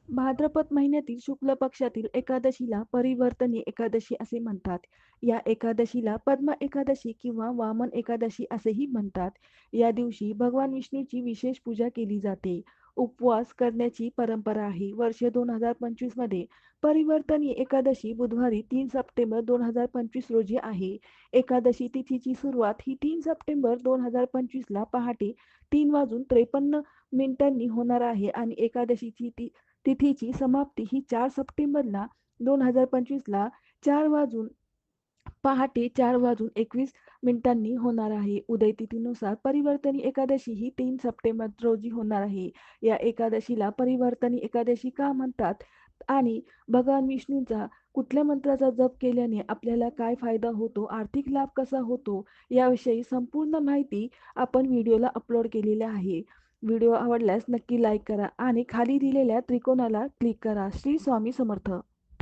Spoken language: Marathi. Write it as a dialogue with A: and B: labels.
A: भाद्रपद महिन्यातील शुक्ल पक्षातील एकादशीला परिवर्तनी एकादशी असे म्हणतात. या एकादशीला पद्म एकादशी किंवा वामन एकादशी असेही म्हणतात. या दिवशी भगवान विष्णूची विशेष पूजा केली जाते. उपवास करण्याची परंपरा आहे. वर्ष 2025 मध्ये परिवर्तनी एकादशी बुधवारी 3 सप्टेंबर 2025 रोजी आहे. एकादशी तिथीची सुरुवात ही 3 सप्टेंबर 2025 ला पहाटे 3:53 होणार आहे आणि एकादशीची तिथीची समाप्ती ही 4 सप्टेंबरला 2025ला पहाटे 4:21 होणार आहे. उदय तिथीनुसार परिवर्तनी एकादशी ही 3 सप्टेंबर रोजी होणार आहे. या एकादशीला परिवर्तनी एकादशी का म्हणतात आणि भगवान विष्णूंचा कुठल्या मंत्राचा जप केल्याने आपल्याला काय फायदा होतो, आर्थिक लाभ कसा होतो, याविषयी संपूर्ण माहिती आपण व्हिडिओला अपलोड केलेली आहे. व्हिडिओ आवडल्यास नक्की लाईक करा आणि खाली दिलेल्या त्रिकोणाला क्लिक करा. श्री स्वामी समर्थ.